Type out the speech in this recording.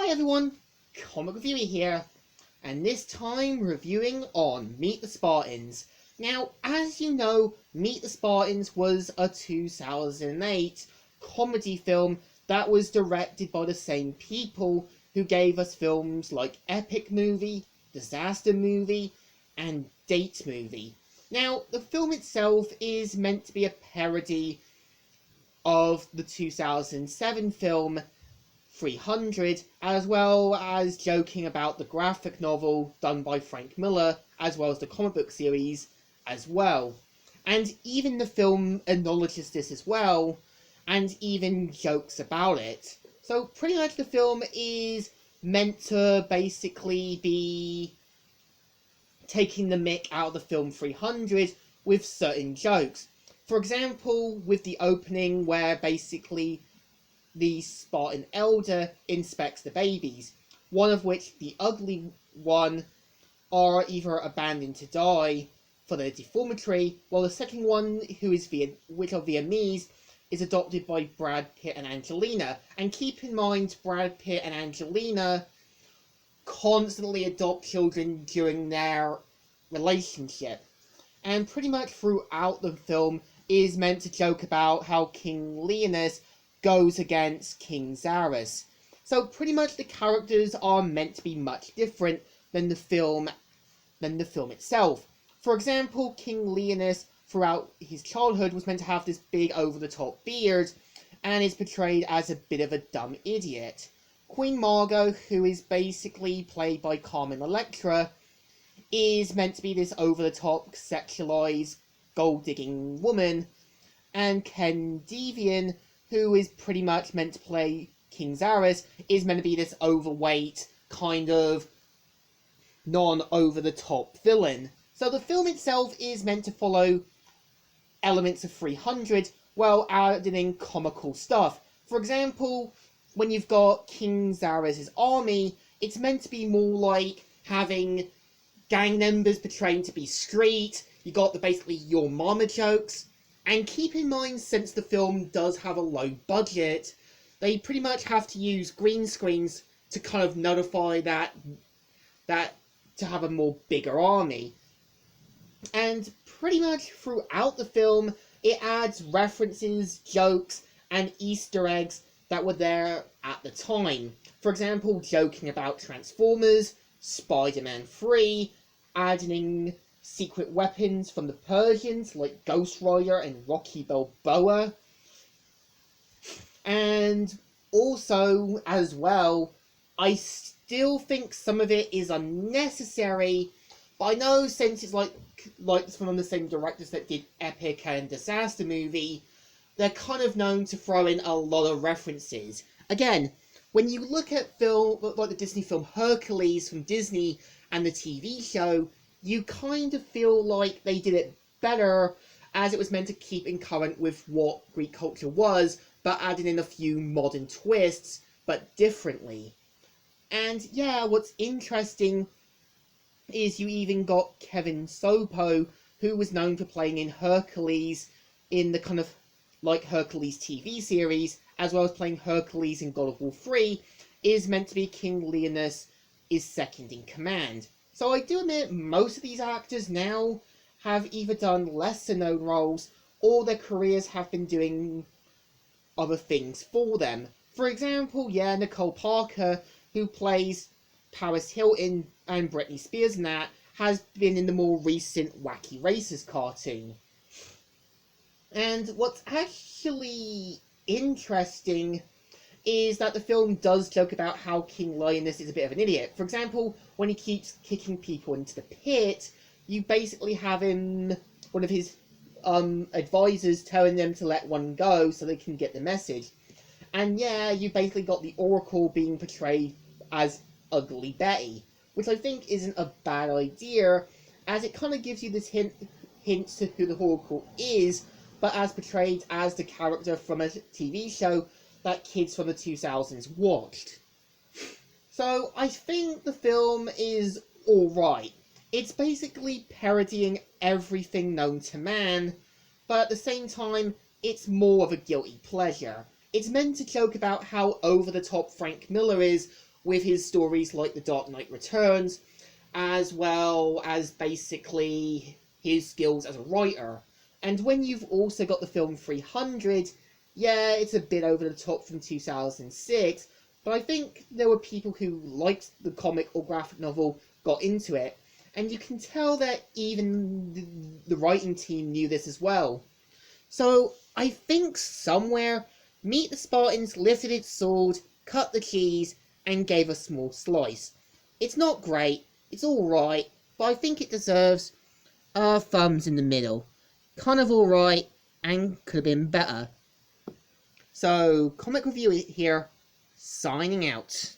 Hi everyone, Comic Reviewer here, and this time reviewing on Meet the Spartans. Now, as you know, Meet the Spartans was a 2008 comedy film that was directed by the same people who gave us films like Epic Movie, Disaster Movie, and Date Movie. Now, the film itself is meant to be a parody of the 2007 film 300, as well as joking about the graphic novel done by Frank Miller, as well as the comic book series as well. And even the film acknowledges this as well, and even jokes about it. So pretty much the film is meant to basically be taking the mick out of the film 300 with certain jokes. For example, with the opening where basically the Spartan elder inspects the babies, one of which, the ugly one, are either abandoned to die for their deformity, while the second one, which are Vietnamese, is adopted by Brad Pitt and Angelina. And keep in mind, Brad Pitt and Angelina constantly adopt children during their relationship. And pretty much throughout the film is meant to joke about how King Leonidas goes against King Xerxes. So pretty much the characters are meant to be much different than the film itself. For example, King Leonidas throughout his childhood was meant to have this big over-the-top beard and is portrayed as a bit of a dumb idiot. Queen Margot, who is basically played by Carmen Electra, is meant to be this over-the-top sexualized gold-digging woman, and Ken Devian, who is pretty much meant to play King Xerxes, is meant to be this overweight, kind of non-over-the-top villain. So the film itself is meant to follow elements of 300, while adding in comical stuff. For example, when you've got King Xerxes' army, it's meant to be more like having gang members portraying to be street. You got basically your mama jokes. And keep in mind, since the film does have a low budget, they pretty much have to use green screens to kind of nullify that to have a more bigger army. And pretty much throughout the film, it adds references, jokes, and Easter eggs that were there at the time. For example, joking about Transformers, Spider-Man 3, adding secret weapons from the Persians like Ghost Rider and Rocky Balboa. And also, as well, I still think some of it is unnecessary, but I know since it's like from the same directors that did Epic and Disaster Movie, they're kind of known to throw in a lot of references. Again, when you look at film like the Disney film Hercules from Disney and the TV show, you kind of feel like they did it better, as it was meant to keep in current with what Greek culture was, but adding in a few modern twists, but differently. And yeah, what's interesting is you even got Kevin Sopo, who was known for playing in Hercules in the kind of like Hercules TV series, as well as playing Hercules in God of War 3, is meant to be King Leonidas is second in command. So I do admit most of these actors now have either done lesser known roles, or their careers have been doing other things for them. For example, Nicole Parker, who plays Paris Hilton and Britney Spears in that, has been in the more recent Wacky Races cartoon. And what's actually interesting is that the film does joke about how King Leonidas is a bit of an idiot. For example, when he keeps kicking people into the pit, you basically have one of his advisors telling them to let one go so they can get the message. And yeah, you basically got the Oracle being portrayed as Ugly Betty, which I think isn't a bad idea, as it kind of gives you this hint to who the Oracle is, but as portrayed as the character from a TV show that kids from the 2000s watched. So I think the film is alright. It's basically parodying everything known to man, but at the same time, it's more of a guilty pleasure. It's meant to joke about how over-the-top Frank Miller is with his stories like The Dark Knight Returns, as well as basically his skills as a writer. And when you've also got the film 300, yeah, it's a bit over the top from 2006, but I think there were people who liked the comic or graphic novel, got into it, and you can tell that even the writing team knew this as well. So I think somewhere, Meet the Spartans lifted its sword, cut the cheese, and gave a small slice. It's not great, it's alright, but I think it deserves thumbs in the middle. Kind of alright, and could have been better. So, Comic Review here, signing out.